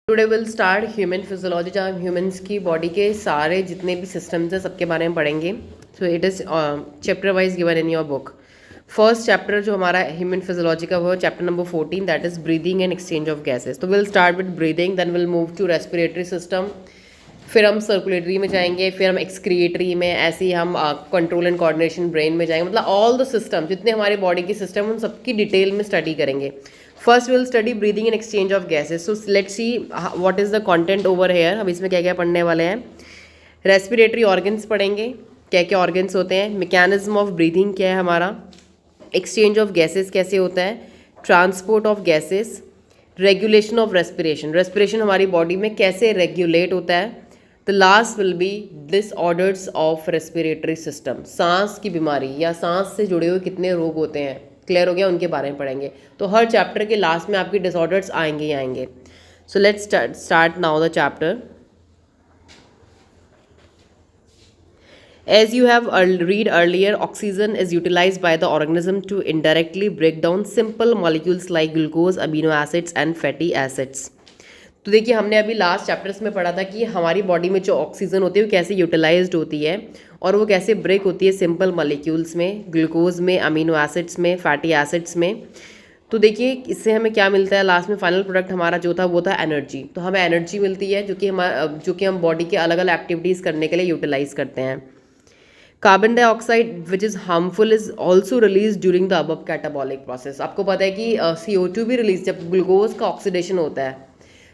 Today will start human physiology, जहाँ हम humans की बॉडी के सारे जितने भी सिस्टम्स हैं सबके बारे में पढ़ेंगे. So it is chapter wise given in your book. First chapter जो हमारा ह्यूमन फिजियोलॉजी का वो chapter number 14, that is breathing and exchange of gases. तो will start with breathing, then will move to respiratory system, फिर हम circulatory में जाएंगे, फिर हम एक्सक्रिएटरी में, ऐसे ही हम कंट्रोल एंड कोऑर्डिनेशन ब्रेन में जाएंगे. मतलब ऑल द सिस्टम जितने हमारे बॉडी के सिस्टम उन सबकी डिटेल में स्टडी करेंगे. First will study breathing and exchange of gases. So let's see what is the content over here. हम इसमें क्या क्या पढ़ने वाले हैं. रेस्पिरेटरी ऑर्गन्स पढ़ेंगे, क्या क्या ऑर्गन्स होते हैं. मैकेनिज्म ऑफ ब्रीदिंग क्या है हमारा. एक्सचेंज ऑफ गैसेस कैसे होता है. Transport of gases. Regulation of respiration, respiration हमारी बॉडी में कैसे रेगुलेट होता है. The last will be disorders of respiratory system, सांस की बीमारी या सांस से जुड़े हुए कितने रोग होते हैं. क्लियर हो गया, उनके बारे में पढ़ेंगे. तो हर चैप्टर के लास्ट में आपकी डिसऑर्डर्स आएंगे ही आएंगे. So let's start now the chapter. As you have read earlier, oxygen is utilized by the organism to indirectly break down simple molecules like glucose, amino acids and fatty acids. तो देखिए हमने अभी last chapters में पढ़ा था कि हमारी body में जो ऑक्सीजन होती है वो कैसे यूटिलाइज्ड होती है और वो कैसे ब्रेक होती है सिंपल मॉलिक्यूल्स में, ग्लूकोज में, अमीनो एसिड्स में, फैटी एसिड्स में. तो देखिए इससे हमें क्या मिलता है. लास्ट में फाइनल प्रोडक्ट हमारा जो था वो था एनर्जी. तो हमें एनर्जी मिलती है जो कि हम बॉडी के अलग अलग एक्टिविटीज़ करने के लिए यूटिलाइज करते हैं. Carbon dioxide which is harmful is also release during the above catabolic process. आपको पता है कि CO2 भी रिलीज, जब ग्लूकोज का ऑक्सीडेशन होता है,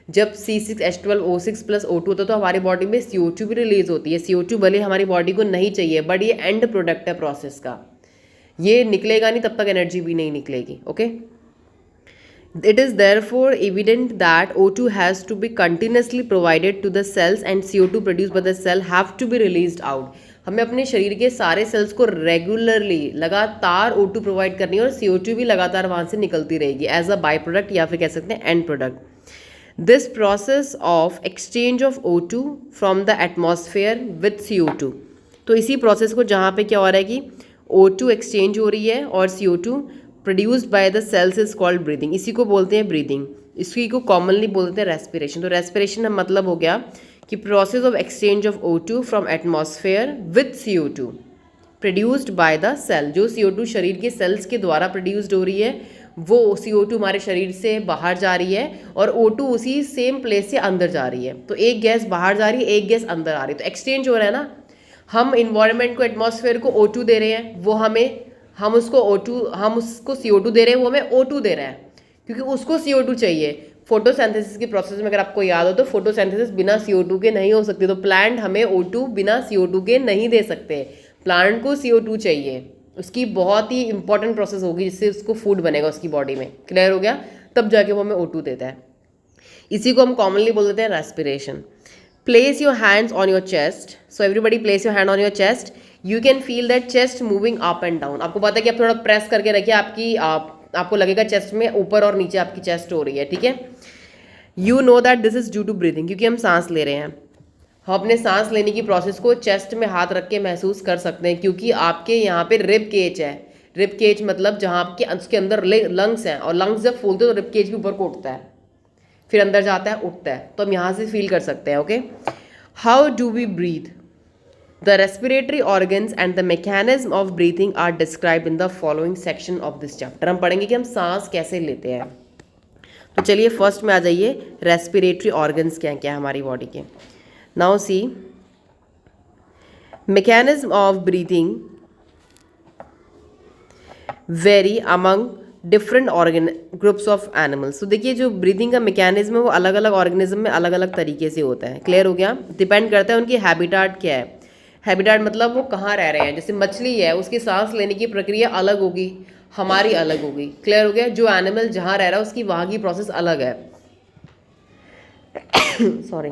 जब C6H12O6+ O2 होता है तो हमारी बॉडी में CO2 भी रिलीज होती है. CO2 भले हमारी बॉडी को नहीं चाहिए बट ये एंड प्रोडक्ट है प्रोसेस का, ये निकलेगा नहीं तब तक एनर्जी भी नहीं निकलेगी. Okay. It is therefore evident that O2 has to be continuously provided to the cells and CO2 produced by the cell have to be released out. हमें अपने शरीर के सारे सेल्स को रेगुलरली लगातार O2 प्रोवाइड करनी है और CO2 भी लगातार वहाँ से निकलती रहेगी एज अ बाई प्रोडक्ट या फिर कह सकते हैं and product. This process of exchange of O2 from the atmosphere with CO2. तो इसी प्रोसेस को जहाँ पे क्या हो रहा है कि O2 एक्सचेंज हो रही है और CO2 produced by the cells is called breathing. इसी को बोलते हैं ब्रीदिंग. इसी को कॉमनली बोलते हैं रेस्पिरेशन. तो रेस्पिरेशन का मतलब हो गया कि process of exchange of O2 from atmosphere with CO2 produced by the cell. जो CO2 शरीर के सेल्स के द्वारा प्रोड्यूस्ड हो रही है वो CO2 हमारे शरीर से बाहर जा रही है और O2 उसी सेम प्लेस से अंदर जा रही है. तो एक गैस बाहर जा रही है, एक गैस अंदर आ रही है, तो एक्सचेंज हो रहा है ना. हम इन्वायरमेंट को, एटमॉस्फेयर को O2 दे रहे हैं, वो हम उसको CO2 दे रहे हैं, वो हमें O2 दे रहा है क्योंकि उसको CO2 चाहिए. फोटोसिंथेसिस की प्रोसेस में अगर आपको याद हो तो फोटोसिंथेसिस बिना CO2 के नहीं हो सकती. तो प्लांट हमें O2 बिना CO2 के नहीं दे सकते. प्लांट को CO2 चाहिए, उसकी बहुत ही इंपॉर्टेंट प्रोसेस होगी जिससे उसको फूड बनेगा उसकी बॉडी में. क्लियर हो गया, तब जाके वो हमें O2 देता है. इसी को हम कॉमनली बोल देते हैं respiration. Place your hands on your chest. So everybody place your hand on your chest. You can feel that chest moving up and down. आपको पता है कि आप थोड़ा प्रेस करके रखिए, आपको लगेगा चेस्ट में ऊपर और नीचे आपकी चेस्ट हो रही है. ठीक है. You know that this is due to breathing, क्योंकि हम सांस ले रहे हैं. हम अपने सांस लेने की प्रोसेस को चेस्ट में हाथ रख के महसूस कर सकते हैं क्योंकि आपके यहाँ पे रिब केज है. रिब केज मतलब जहाँ आपके उसके अंदर लंग्स हैं और लंग्स जब फूलते हैं तो रिब केज भी ऊपर को उठता है, फिर अंदर जाता है, उठता है. तो हम यहाँ से फील कर सकते हैं. Okay. How do we breathe. The respiratory organs and the mechanism of breathing are described in the following section of this chapter. हम पढ़ेंगे कि हम सांस कैसे लेते हैं. तो चलिए फर्स्ट में आ जाइए, रेस्पिरेटरी ऑर्गन्स क्या क्या है हमारी बॉडी के. Now see mechanism of breathing vary among different groups of animals. तो देखिए जो ब्रीदिंग का मैकेनिज्म है वो अलग अलग ऑर्गेनिज्म में अलग अलग तरीके से होता है. क्लियर हो गया. डिपेंड करता है उनकी हैबिटाट क्या है. हैबिटाट मतलब वो कहाँ रह रहे हैं. जैसे मछली है, उसकी सांस लेने की प्रक्रिया अलग होगी, हमारी अलग होगी. क्लियर हो गया. जो एनिमल जहाँ रह रहा है उसकी वहाँ की प्रोसेस अलग है. Sorry.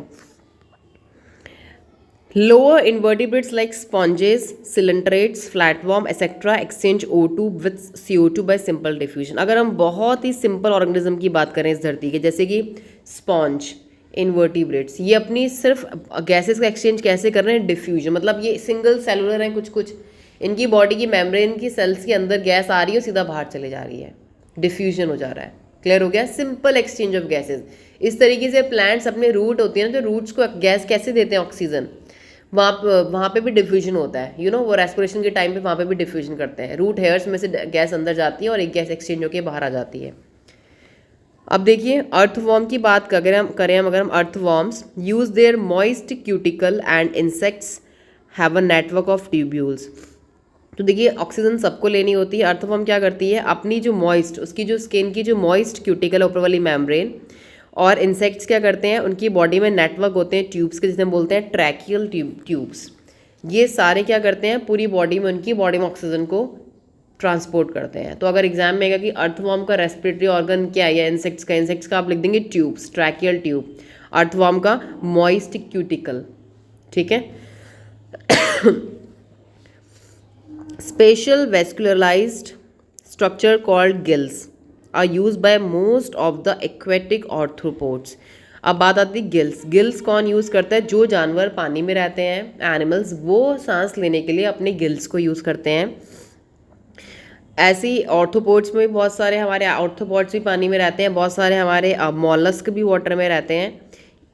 Lower invertebrates like sponges, coelenterates, flatworm etcetera exchange O2 with CO2 bye simple diffusion. अगर हम बहुत ही सिंपल ऑर्गेनिज्म की बात करें इस धरती के, जैसे कि स्पॉन्ज, इन्वर्टिब्रेट्स, ये अपनी सिर्फ गैसेस का एक्सचेंज कैसे कर रहे हैं. डिफ्यूजन मतलब ये सिंगल सेलुलर हैं, कुछ इनकी बॉडी की मेम्ब्रेन की सेल्स के अंदर गैस आ रही है और सीधा बाहर चले जा रही है, डिफ्यूजन हो जा रहा है. क्लियर हो गया, सिंपल एक्सचेंज ऑफ गैसेज। इस तरीके से प्लांट्स अपने रूट होती है ना, तो रूट्स को गैस कैसे देते हैं, ऑक्सीजन, वहाँ पे भी डिफ्यूजन होता है, वो रेस्पिरेशन के टाइम पे वहाँ पे भी डिफ्यूजन करते हैं। रूट हेयर्स में से गैस अंदर जाती है और एक गैस एक्सचेंज होकर बाहर आ जाती है। अब देखिए अर्थवॉर्म की बात अगर हम earthworms use their moist cuticle and insects have a network of tubules. तो देखिए ऑक्सीजन सबको लेनी होती है। अर्थवॉर्म क्या करती है, अपनी जो मॉइस्ट, उसकी जो स्किन की जो मॉइस्ट क्यूटिकल ऊपर वाली मेम्ब्रेन, और इंसेक्ट्स क्या करते हैं, उनकी बॉडी में नेटवर्क होते हैं ट्यूब्स के, जिसे हम बोलते हैं ट्रैकियल ट्यूब्स। ये सारे क्या करते हैं, पूरी बॉडी में, उनकी बॉडी में ऑक्सीजन को ट्रांसपोर्ट करते हैं। तो अगर एग्जाम में आएगा कि अर्थवॉर्म का रेस्पिरेटरी ऑर्गन क्या है, या इंसेक्ट्स का आप लिख देंगे ट्यूब्स, ट्रैकियल ट्यूब। अर्थवॉर्म का मॉइस्ट क्यूटिकल, ठीक है। Special vascularized structure called gills are used by most of the aquatic arthropods। अब बात आती है गिल्स। गिल्स कौन यूज़ करता है, जो जानवर पानी में रहते हैं एनिमल्स, वो सांस लेने के लिए अपने गिल्स को यूज़ करते हैं। ऐसे ही ऑर्थोपोड्स में भी बहुत सारे हमारे ऑर्थोपोड्स भी पानी में रहते हैं, बहुत सारे हमारे मॉलस्क भी वाटर में रहते हैं।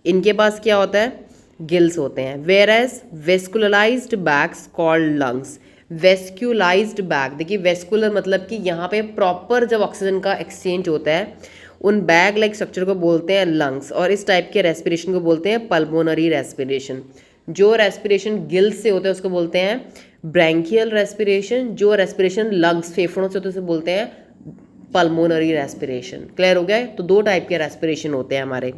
इनके पास क्या होता है, गिल्स होते हैं। Whereas vascularised bags called lungs. Vascularised bag, देखिए वेस्कुलर मतलब कि यहाँ पे प्रॉपर जब ऑक्सीजन का एक्सचेंज होता है, उन बैग लाइक स्ट्रक्चर को बोलते हैं लंग्स, और इस टाइप के रेस्पिरेशन को बोलते हैं पल्मोनरी रेस्पिरेशन। जो रेस्पिरेशन गिल्स से होता है उसको बोलते हैं ब्रैंकियल रेस्पिरेशन, जो रेस्पिरेशन लंग्स फेफड़ों से होते हैं उसे बोलते हैं पल्मोनरी रेस्पिरेशन। क्लियर हो गया है। तो दो टाइप के रेस्पिरेशन होते हैं हमारे।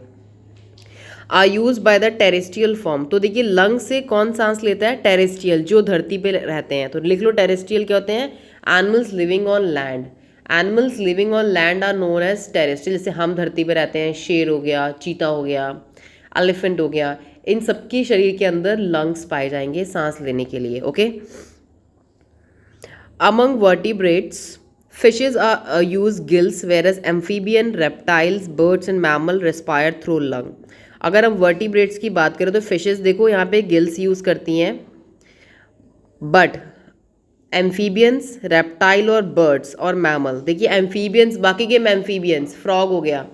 Are use by the terrestrial form. तो देखिए लंग से कौन सांस लेता है, टेरेस्ट्रियल, जो धरती पे रहते हैं। तो लिख लो टेरेस्ट्रियल क्या होते हैं, animals living on land. Animals living on land are known as terrestrial. जैसे हम धरती पे रहते हैं, शेर हो गया, चीता हो गया, एलिफेंट हो गया, इन सबकी शरीर के अंदर लंग्स पाए जाएंगे सांस लेने के लिए। Okay, among vertebrates fishes are use gills, whereas amphibian, reptiles, birds and mammal respire through lung। अगर हम वर्टिब्रेट्स की बात करें तो फिशेस देखो यहाँ पे गिल्स यूज़ करती हैं, बट एम्फीबियंस, रेप्टाइल और बर्ड्स और मैमल, देखिए एम्फीबियंस, बाकी के एम्फीबियंस, फ्रॉग हो गया,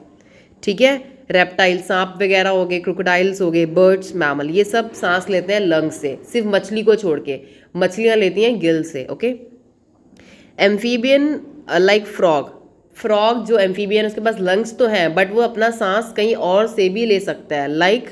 ठीक है, रेप्टाइल सांप वगैरह हो गए, क्रोकोडाइल्स हो गए, बर्ड्स, मैमल, ये सब सांस लेते हैं लंग्स से, सिर्फ मछली को छोड़ के। मछलियाँ लेती हैं गिल से। ओके, एम्फीबियन लाइक फ्रॉग जो एम्फीबियन, उसके पास लंग्स तो हैं बट वो अपना सांस कहीं और से भी ले सकता है, like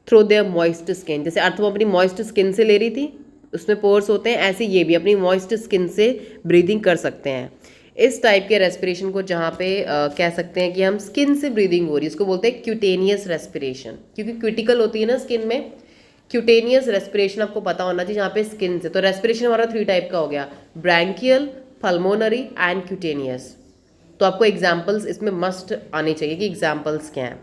through their moist skin. जैसे अर्थ वो अपनी मॉइस्ट स्किन से ले रही थी, उसमें पोर्स होते हैं, ऐसे ये भी अपनी मॉइस्ट स्किन से ब्रीदिंग कर सकते हैं। इस टाइप के रेस्पिरेशन को जहाँ पे कह सकते हैं कि हम स्किन से ब्रीदिंग हो रही है, उसको बोलते हैं क्यूटेनियस रेस्पिरेशन, क्योंकि क्यूटिकल होती है ना स्किन में। क्यूटेनियस रेस्पिरेशन आपको पता होना चाहिए, जहाँ पे स्किन से। तो रेस्पिरेशन हमारा 3 टाइप का हो गया, ब्रैंकियल, पल्मोनरी एंड क्यूटेनियस। तो आपको एग्जाम्पल्स इसमें मस्ट आने चाहिए कि एग्जाम्पल्स क्या हैं।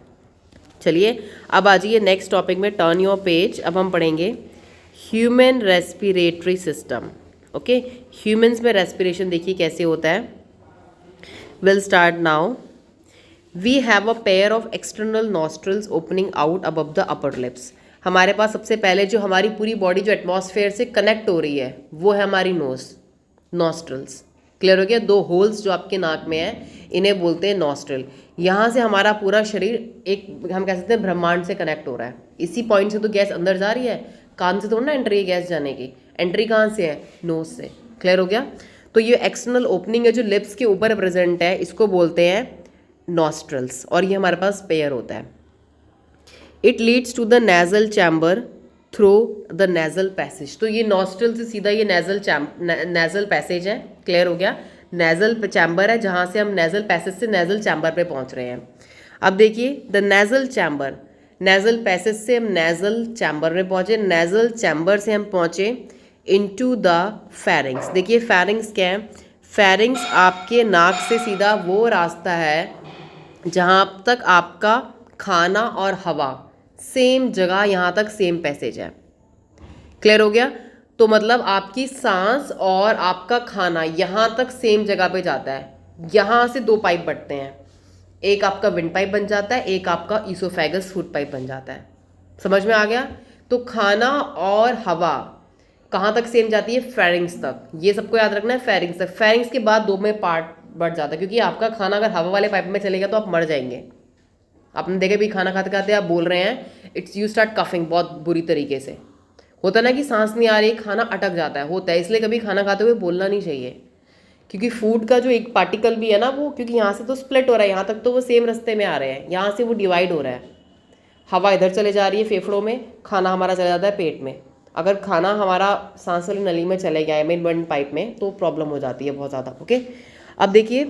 चलिए अब आ जाइए नेक्स्ट टॉपिक में, टर्न योर पेज। अब हम पढ़ेंगे human respiratory system. Okay, humans में रेस्पिरेशन देखिए कैसे होता है। Will start now. We have a pair of external nostrils opening out above the upper lips. हमारे पास सबसे पहले जो हमारी पूरी बॉडी जो एटमॉस्फेयर से कनेक्ट हो रही है वो है हमारी नॉस्ट्रल्स। क्लियर हो गया। 2 होल्स जो आपके नाक में है इन्हें बोलते हैं नॉस्ट्रल। यहाँ से हमारा पूरा शरीर एक, हम कह सकते हैं ब्रह्मांड से कनेक्ट हो रहा है। इसी पॉइंट से तो गैस अंदर जा रही है, कान से थोड़ा ना एंट्री है गैस जाने की, एंट्री कहाँ से है, नोज से। क्लियर हो गया। तो ये एक्सटर्नल ओपनिंग है जो लिप्स के ऊपर प्रेजेंट है, इसको बोलते हैं नॉस्ट्रल्स, और ये हमारे पास पेयर होता है। It leads to the nasal chamber through the nasal passage. तो ये नॉस्ट्रल से सीधा ये नेजल पैसेज है। क्लियर हो गया। नेजल चैम्बर है जहाँ से हम नेजल पैसेज से नेजल चैम्बर पे पहुँच रहे हैं। अब देखिए the nasal chamber, nasal passage से हम नेजल चैम्बर में पहुँचे, नेजल चैम्बर से हम पहुँचे इनटू द फेरिंग्स। देखिए फेरिंग्स क्या है, फेरिंग्स आपके नाक से सीधा वो रास्ता है जहाँ तक आपका खाना और हवा सेम जगह, यहाँ तक सेम पैसेज है। क्लियर हो गया। तो मतलब आपकी सांस और आपका खाना यहाँ तक सेम जगह पे जाता है। यहाँ से 2 पाइप बढ़ते हैं, एक आपका विंड पाइप बन जाता है, एक आपका ईसोफेगस फूड पाइप बन जाता है। समझ में आ गया। तो खाना और हवा कहाँ तक सेम जाती है, फेरिंग्स तक। ये सबको याद रखना है, फेरिंग्स तक। फेरिंग्स के बाद 2 में पार्ट बढ़ जाता है, क्योंकि आपका खाना अगर हवा वाले पाइप में चलेगा तो आप मर जाएंगे। आपने देखा भी खाना खाते खाते आप बोल रहे हैं, इट्स यू स्टार्ट कफिंग, बहुत बुरी तरीके से होता ना कि सांस नहीं आ रही, खाना अटक जाता है, होता है। इसलिए कभी खाना खाते हुए बोलना नहीं चाहिए, क्योंकि फूड का जो एक पार्टिकल भी है ना वो, क्योंकि यहाँ से तो स्प्लिट हो रहा है, यहाँ तक तो वो सेम रास्ते में आ रहे हैं, यहाँ से वो डिवाइड हो रहा है, हवा इधर चले जा रही है फेफड़ों में, खाना हमारा चला जाता है पेट में। अगर खाना हमारा सांस वाली नली में चले गया है, मेन बर्न पाइप में, तो प्रॉब्लम हो जाती है बहुत ज़्यादा। ओके, अब देखिए,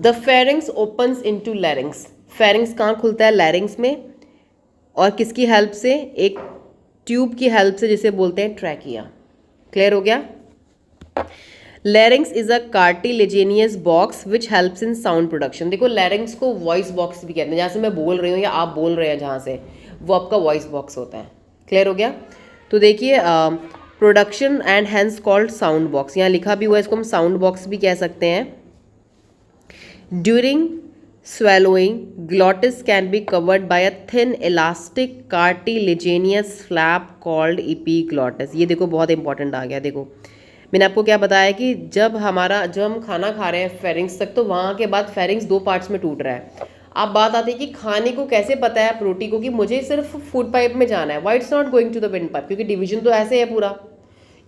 the pharynx opens into लैरिंग्स। Pharynx कहाँ खुलता है? लैरिंग्स में। और किसकी हेल्प से? एक ट्यूब की हेल्प से, जिसे बोलते हैं ट्रैकिया। क्लियर हो गया? लैरिंग्स is a cartilaginous box which helps in sound production. देखो, लैरिंग्स को वॉइस बॉक्स भी कहते हैं, जहाँ से मैं बोल रही हूँ या आप बोल रहे हैं जहाँ से, वो आपका वॉइस बॉक्स होता है। क्लियर हो गया? तो देखिए, production and hence called sound box, यहाँ लिखा भी हुआ है, इसको हम साउंड बॉक्स भी कह सकते हैं। During swallowing, glottis can be covered by a thin elastic cartilaginous flap called epiglottis। ये देखो बहुत इंपॉर्टेंट आ गया। देखो, मैंने आपको क्या बताया कि जब हम खाना खा रहे हैं फेरिंग्स तक, तो वहाँ के बाद फेरिंग्स दो पार्ट्स में टूट रहा है। अब बात आती है कि खाने को कैसे पता है प्रोटी को कि मुझे सिर्फ फूड पाइप में जाना है, why it's not going to the wind pipe, क्योंकि डिवीजन तो ऐसे है पूरा।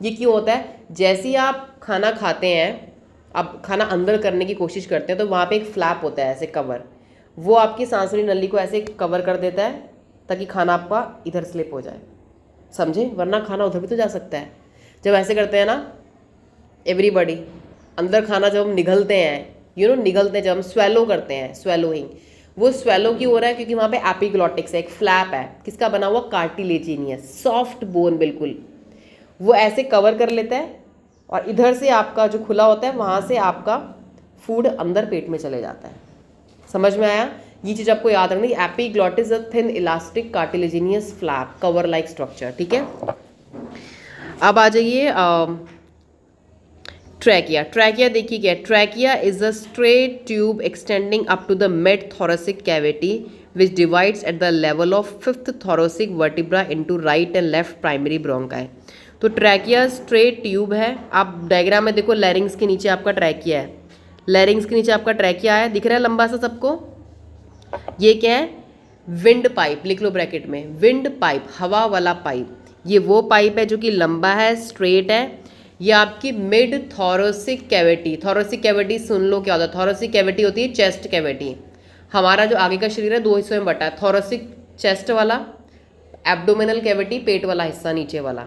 ये क्यों होता है? जैसे ही आप खाना खाते हैं, अब खाना अंदर करने की कोशिश करते हैं, तो वहाँ पे एक फ्लैप होता है ऐसे कवर, वो आपकी सांसरी नली को ऐसे कवर कर देता है ताकि खाना आपका इधर स्लिप हो जाए, समझे? वरना खाना उधर भी तो जा सकता है। जब ऐसे करते हैं ना एवरीबॉडी, अंदर खाना जब हम निगलते हैं, निगलते हैं, जब हम स्वेलो करते हैं, स्वेलोइंग, वो स्वेलो क्यों हो रहा है? क्योंकि वहाँ पे एपिग्लॉटिक्स है, एक फ्लैप है, किसका बना हुआ? कार्टिलेजिनियस, सॉफ्ट बोन बिल्कुल, वो ऐसे कवर कर लेता है, और इधर से आपका जो खुला होता है वहाँ से आपका फूड अंदर पेट में चले जाता है। समझ में आया? ये चीज़ आपको याद रखनी। Epiglottis a thin elastic cartilaginous flap cover like structure. ठीक है, अब आ जाइए ट्रैकिया। ट्रैकिया देखिए क्या है? Trachea is a straight tube extending up to the mid thoracic cavity which divides at the level of fifth thoracic vertebra into right and left primary bronchi. तो trachea straight tube है। आप diagram में देखो, लैरिंग्स के नीचे आपका trachea है, लैरिंग्स के नीचे आपका ट्रैकिया है, दिख रहा है लंबा सा सबको? ये क्या है? विंड पाइप, लिख लो ब्रैकेट में, विंड पाइप, हवा वाला पाइप। ये वो पाइप है जो कि लंबा है, स्ट्रेट है। ये आपकी mid thoracic cavity, thoracic cavity सुन लो क्या होता है? थोरेसिक कैविटी होती है चेस्ट कैविटी। हमारा जो आगे का शरीर है दो हिस्सों में बटा है, थोरेसिक चेस्ट वाला, एब्डोमिनल कैविटी पेट वाला हिस्सा नीचे वाला।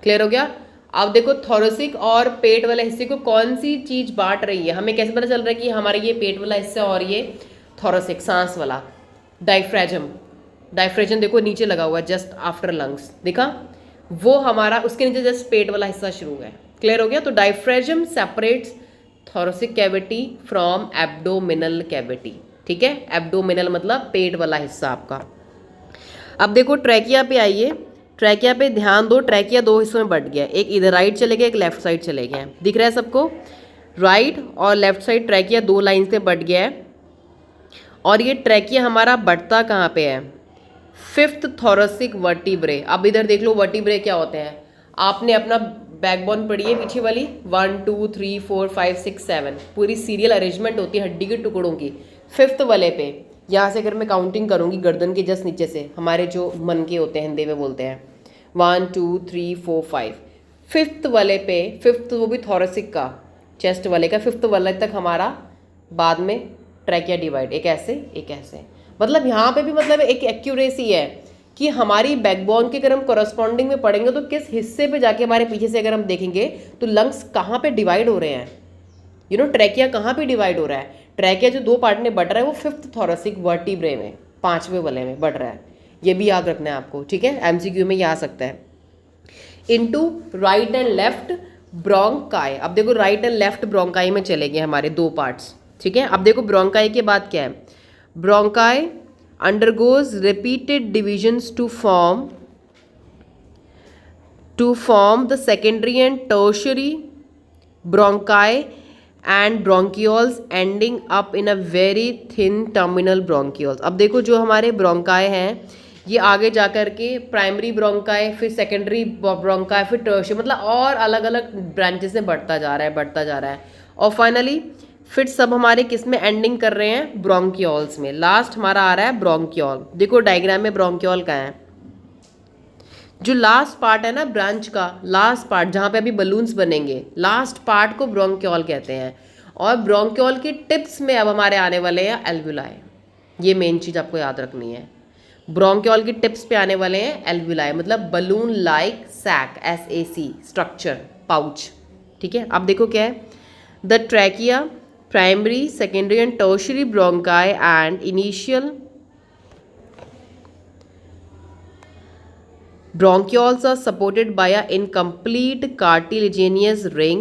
क्लियर हो गया? अब देखो, थोरेसिक और पेट वाले हिस्से को कौन सी चीज बांट रही है? हमें कैसे पता चल रहा है कि हमारा ये पेट वाला हिस्सा और ये थोरेसिक सांस वाला? डायफ्रेजम, डायफ्रेजम देखो नीचे लगा हुआ है जस्ट आफ्टर लंग्स, देखा? वो हमारा उसके नीचे जस्ट पेट वाला हिस्सा शुरू है। क्लियर हो गया? तो diaphragm separates thoracic cavity from abdominal cavity. ठीक है, एब्डोमिनल मतलब पेट वाला हिस्सा आपका। अब देखो ट्रैकिया पे आइए, ट्रैकिया पे ध्यान दो। ट्रैकिया दो हिस्सों में बट गया, एक इधर राइट चले गया, एक लेफ्ट साइड चले गया। दिख रहा है सबको? राइट और लेफ्ट साइड ट्रैकिया दो लाइन से बट गया है। और ये ट्रैकिया हमारा बटता कहाँ पे है? Fifth thoracic vertebrae. अब इधर देख लो वर्टिब्रे क्या होते हैं। आपने अपना बैकबोन पढ़ी है पीछे वाली, 1 2 3 4 5 6 7, पूरी सीरियल अरेंजमेंट होती है हड्डी के टुकड़ों की। फिफ्थ वाले पे, यहाँ से अगर मैं काउंटिंग करूँगी गर्दन के जस्ट नीचे से, हमारे जो मन के होते हैं हिंदी में बोलते हैं, 1 2 3 4 5, फिफ्थ वाले पे, फिफ्थ वो भी थोरेसिक का, चेस्ट वाले का फिफ्थ वाले तक हमारा बाद में ट्रैकिया डिवाइड, एक ऐसे एक ऐसे। मतलब यहाँ पे भी मतलब एक एक्यूरेसी है कि हमारी बैकबोन के अगर हम करस्पॉन्डिंग में पढ़ेंगे तो किस हिस्से पे जाके हमारे पीछे से अगर हम देखेंगे तो लंग्स कहाँ पे डिवाइड हो रहे हैं, ट्रैकिया कहाँ पे डिवाइड हो रहा है। ट्रैकिया जो दो पार्ट में बढ़ रहा है वो फिफ्थ थोरेसिक वर्टिब्रे में, पांचवें वाले में बढ़ रहा है। ये भी याद रखना है आपको, ठीक है, एमसीक्यू में ये आ सकता है। Into right and left bronchi. अब देखो राइट एंड लेफ्ट ब्रोंकाई में चले गए हमारे दो पार्ट्स, ठीक है। अब देखो ब्रोंकाई के बाद क्या है, bronchi undergoes repeated divisions to form the secondary and tertiary bronchi and bronchioles ending up in a very thin terminal bronchioles। अब देखो जो हमारे ब्रोंकाई हैं ये आगे जाकर के प्राइमरी ब्रोंकाई, फिर सेकेंडरी ब्रोंकाई, फिर टर्शियरी, मतलब और अलग अलग ब्रांचेस में बढ़ता जा रहा है और फाइनली फिर सब हमारे किस में एंडिंग कर रहे हैं, ब्रोंकियोल्स में। लास्ट हमारा आ रहा है ब्रोंकियोल। देखो डायग्राम में ब्रोंकियोल का है, जो लास्ट पार्ट है ना ब्रांच का, लास्ट पार्ट जहाँ पे अभी बलून्स बनेंगे, लास्ट पार्ट को ब्रोंकियोल कहते हैं। और ब्रोंकियोल की टिप्स में अब हमारे आने वाले हैं एल्वुलाई। ये मेन चीज़ आपको याद रखनी है। ब्रोंकियोल की टिप्स पे आने वाले हैं एल्वुलाई, मतलब balloon like sac, SAC structure, pouch. ठीक है, अब देखो क्या है, the trachea, primary, secondary and tertiary bronchi and initial bronchioles are supported by an incomplete cartilaginous ring.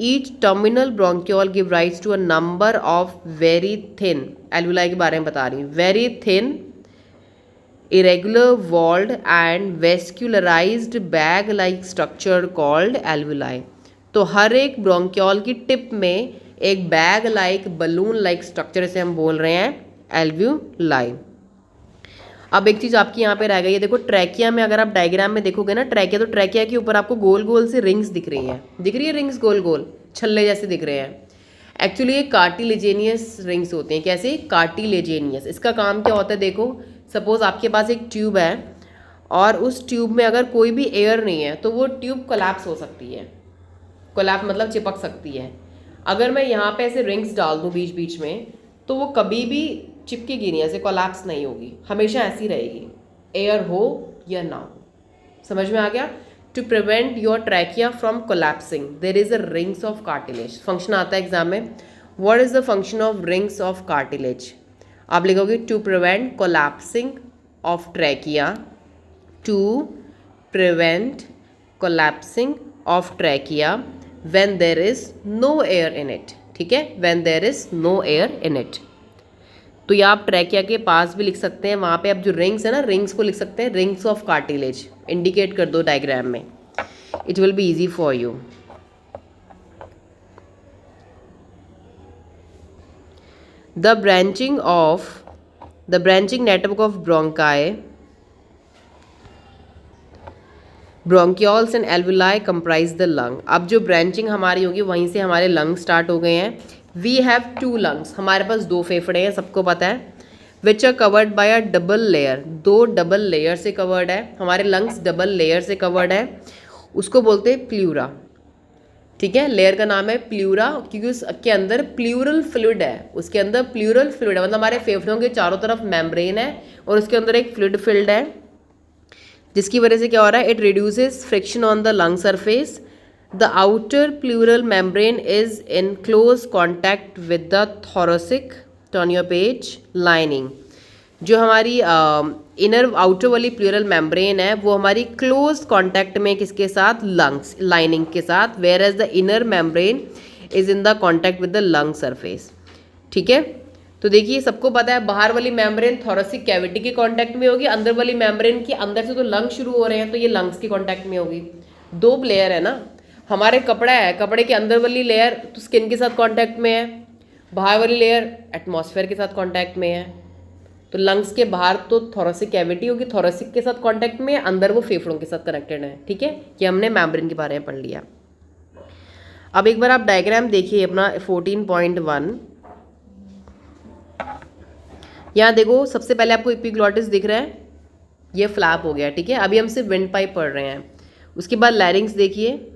Each terminal bronchiole give rise to a number of very thin, alveoli के बारे में बता रही हूँ, very thin irregular walled and vascularized bag like structure called alveoli. तो हर एक bronchiole की tip में एक bag like, balloon like structure से हम बोल रहे हैं alveoli. अब एक चीज़ आपकी यहाँ पे रह गई है, देखो ट्रैकिया में अगर आप डायग्राम में देखोगे ना ट्रैकिया, तो ट्रैकिया के ऊपर आपको गोल गोल से रिंग्स दिख रही हैं, दिख रही है रिंग्स, गोल गोल छल्ले जैसे दिख रहे हैं। एक्चुअली ये कार्टिलेजेनियस रिंग्स होते हैं। कैसे, कार्टिलेजेनियस। इसका काम क्या होता है, देखो सपोज आपके पास एक ट्यूब है और उस ट्यूब में अगर कोई भी एयर नहीं है तो वो ट्यूब कोलैप्स हो सकती है। कोलैप्स मतलब चिपक सकती है। अगर मैं यहाँ पे ऐसे रिंग्स डाल दूँ बीच बीच में, तो वो कभी भी चिपकेगी नहीं, ऐसे कोलैप्स नहीं होगी, हमेशा ऐसी रहेगी, एयर हो या ना हो। समझ में आ गया। To prevent your trachea from collapsing there is a rings of cartilage. Function आता है एग्जाम में, what is the function of rings of cartilage. आप लिखोगे to prevent collapsing of trachea, to prevent collapsing of trachea when there is no air in it. ठीक है, when there is no air in it. तो या आप trachea के पास भी लिख सकते हैं, वहाँ पे अब जो रिंग्स है ना, रिंग्स को लिख सकते हैं रिंग्स ऑफ कार्टिलेज, इंडिकेट कर दो डायग्राम में, it will be easy for you. The branching network of bronchi, bronchioles and alveoli comprise the lung. अब जो ब्रांचिंग हमारी होगी वहीं से हमारे लंग स्टार्ट हो गए हैं। वी हैव 2 लंग्स, हमारे पास 2 फेफड़े हैं, सबको पता है। Which are covered by a double layer, 2 double layer से कवर्ड है, हमारे लंग्स डबल लेयर से कवर्ड है, उसको बोलते हैं प्ल्यूरा। ठीक है, लेयर का नाम है प्ल्यूरा, क्योंकि उसके अंदर प्ल्यूरल फ्लूइड है, उसके अंदर प्ल्यूरल फ्लूइड है, मतलब हमारे फेफड़ों के चारों तरफ मेम्ब्रेन है और उसके अंदर एक फ्लूइड फिल्ड है, जिसकी वजह से क्या हो रहा है, it reduces friction on the lung surface. The outer pleural membrane is in close contact with the thoracic, turn your page, lining. जो हमारी इनर आउटर वाली प्लूरल मेम्ब्रेन है वो हमारी क्लोज कॉन्टैक्ट में किसके साथ, लंग्स लाइनिंग के साथ, whereas the inner membrane is in the contact with the lung surface. ठीक है, तो देखिए सबको पता है बाहर वाली मेम्ब्रेन थोरेसिक कैविटी के कॉन्टैक्ट में होगी, अंदर वाली मेम्ब्रेन के अंदर से तो लंग शुरू हो रहे हैं तो ये लंग्स के कॉन्टैक्ट में होगी। 2 लेयर है ना, हमारे कपड़ा है, कपड़े के अंदर वाली लेयर तो स्किन के साथ कांटेक्ट में है, बाहर वाली लेयर एटमॉस्फेयर के साथ कांटेक्ट में है। तो लंग्स के बाहर तो थोरेसिक कैविटी होगी, थोरेसिक के साथ कांटेक्ट में है, अंदर वो फेफड़ों के साथ कनेक्टेड है। ठीक है, ये हमने मेम्ब्रेन के बारे में पढ़ लिया। अब एक बार आप डायग्राम देखिए अपना 14.1। यहाँ देखो सबसे पहले आपको एपिग्लॉटिस दिख रहा है, ये फ्लैप हो गया। ठीक है, अभी हम सिर्फ विंड पाइप पढ़ रहे हैं। उसके बाद लैरिंग्स देखिए,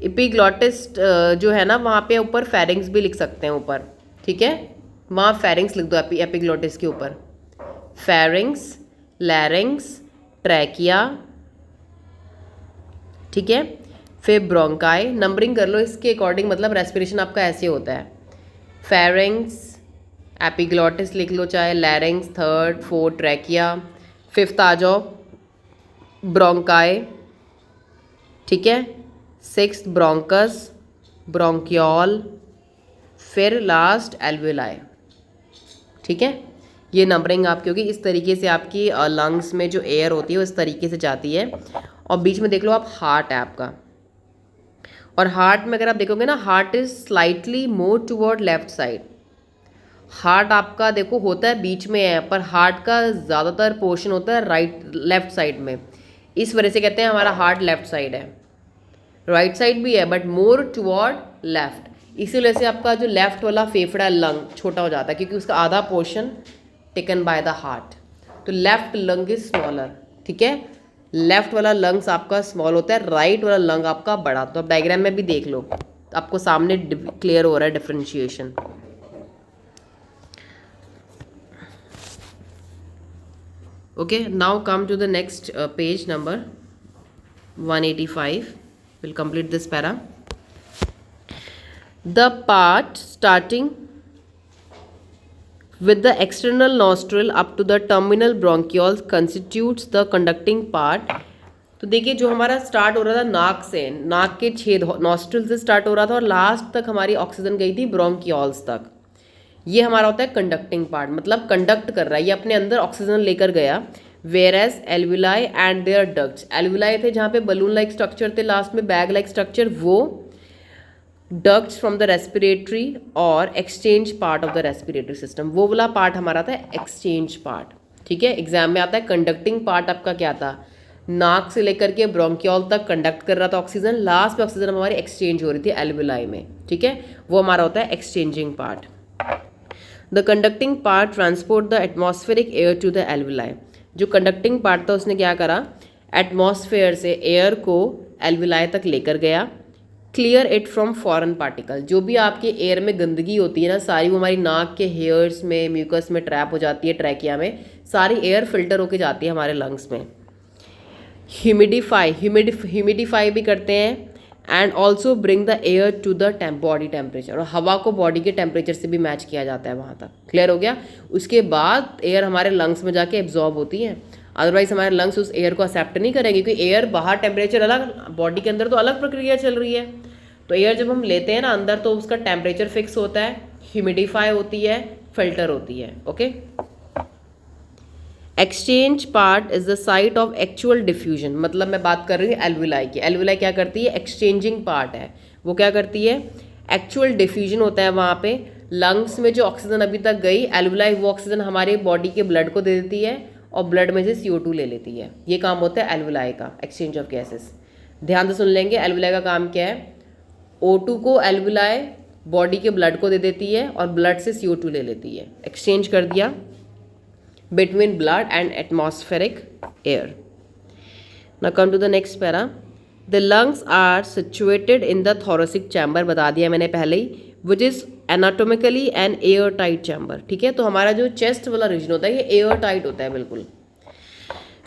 एपिग्लॉटिस जो है ना वहाँ पे ऊपर फेरिंग्स भी लिख सकते हैं ऊपर। ठीक है, वहाँ फेरिंग्स लिख दो एपिग्लॉटिस के ऊपर, फेरिंग्स, लैरिंग्स, ट्रैकिया। ठीक है, फिर ब्रोंकाई, नंबरिंग कर लो इसके अकॉर्डिंग, मतलब रेस्पिरेशन आपका ऐसे होता है, फेरिंग्स, एपिग्लॉटिस लिख लो, चाहे लैरिंग्स, 3rd 4th ट्रैकिया, 5th आ जाओ ब्रोंकाई। ठीक है, 6th ब्रोंकस, ब्रोंकियोल, फिर लास्ट एल्वुलाई। ठीक है, ये नंबरिंग आपकी होगी। इस तरीके से आपकी लंग्स में जो एयर होती है वो इस तरीके से जाती है। और बीच में देख लो आप, हार्ट है आपका, और हार्ट में अगर आप देखोगे ना, heart is slightly more toward left side. Heart आपका देखो होता है बीच में है, पर हार्ट का ज़्यादातर पोर्शन होता है लेफ्ट साइड में, इस वजह से कहते हैं हमारा हार्ट लेफ्ट साइड है। राइट साइड भी है बट मोर टुवर्ड लेफ्ट, इसी वजह से आपका जो लेफ्ट वाला फेफड़ा लंग छोटा हो जाता है, क्योंकि उसका आधा portion taken by the heart. तो लेफ्ट लंग इज स्मॉलर, ठीक है, लेफ्ट वाला लंग्स आपका स्मॉल होता है, राइट वाला लंग आपका बड़ा। तो आप डायग्राम में भी देख लो, आपको सामने क्लियर हो रहा है differentiation. Okay, now come to the next page number 185. We'll complete this para. The part starting with the external nostril up to the terminal bronchioles constitutes the conducting part. तो देखिए जो हमारा स्टार्ट हो रहा था नाक से, नाक के छेद नॉस्ट्रिल से स्टार्ट हो रहा था और लास्ट तक हमारी ऑक्सीजन गई थी ब्रोंकियोल्स तक। ये हमारा होता है कंडक्टिंग पार्ट, मतलब कंडक्ट कर रहा है, ये अपने अंदर ऑक्सीजन लेकर गया। Whereas alveoli and their ducts, alveoli थे जहाँ पे बलून लाइक स्ट्रक्चर थे, लास्ट में बैग लाइक स्ट्रक्चर, वो डक्ट्स फ्रॉम द रेस्पिरेटरी और exchange part of the respiratory system, वो वाला पार्ट हमारा था एक्सचेंज पार्ट। ठीक है, एग्जाम में आता है कंडक्टिंग पार्ट आपका क्या था, नाक से लेकर के ब्रोंकियोल तक कंडक्ट कर रहा था ऑक्सीजन, लास्ट में ऑक्सीजन हमारी एक्सचेंज हो रही थी एल्वुलाई में। ठीक है, वो हमारा होता है exchanging part. The conducting part transport the atmospheric air to the alveoli, जो कंडक्टिंग पार्ट था उसने क्या करा, एटमॉस्फेयर से एयर को एल्वुलाई तक लेकर गया। Clear it from foreign particle, जो भी आपके एयर में गंदगी होती है ना सारी, वो हमारी नाक के हेयर्स में म्यूकस में ट्रैप हो जाती है, ट्रैकिया में सारी एयर फिल्टर होके जाती है हमारे लंग्स में। ह्यूमिडिफाई भी करते हैं and also bring the air to the body temperature, और हवा को बॉडी के टेम्परेचर से भी मैच किया जाता है वहाँ तक। क्लियर हो गया, उसके बाद एयर हमारे लंग्स में जाके एब्जॉर्ब होती है, अदरवाइज हमारे लंग्स उस एयर को एक्सेप्ट नहीं करेंगे, क्योंकि एयर बाहर टेम्परेचर अलग, बॉडी के अंदर तो अलग प्रक्रिया चल रही है। तो एयर जब हम लेते हैं ना अंदर, तो उसका टेम्परेचर फिक्स होता है, ह्यूमिडिफाई होती है, फिल्टर होती है। Okay, exchange part is the site of actual diffusion, मतलब मैं बात कर रही हूँ एल्वुलाई की। एल्वुलाई क्या करती है, एक्सचेंजिंग पार्ट है, वो क्या करती है, एक्चुअल डिफ्यूजन होता है वहाँ पे। लंग्स में जो ऑक्सीजन अभी तक गई, एल्वुलाई वो ऑक्सीजन हमारे बॉडी के ब्लड को दे देती है और ब्लड में से CO2 ले लेती है। ये काम होता है एल्वुलाई का, एक्सचेंज ऑफ गैसेस। ध्यान से सुन लेंगे, एल्वुलाई का काम क्या है, O2 को एल्वुलाई बॉडी के ब्लड को दे देती है और ब्लड से CO2 ले लेती है, एक्सचेंज कर दिया between blood and atmospheric air. Now come to the next para. The lungs are situated in the thoracic chamber, बता दिया मैंने पहले ही, which is anatomically an airtight chamber. ठीक है, तो हमारा जो चेस्ट वाला रीजन होता है ये एयर होता है बिल्कुल।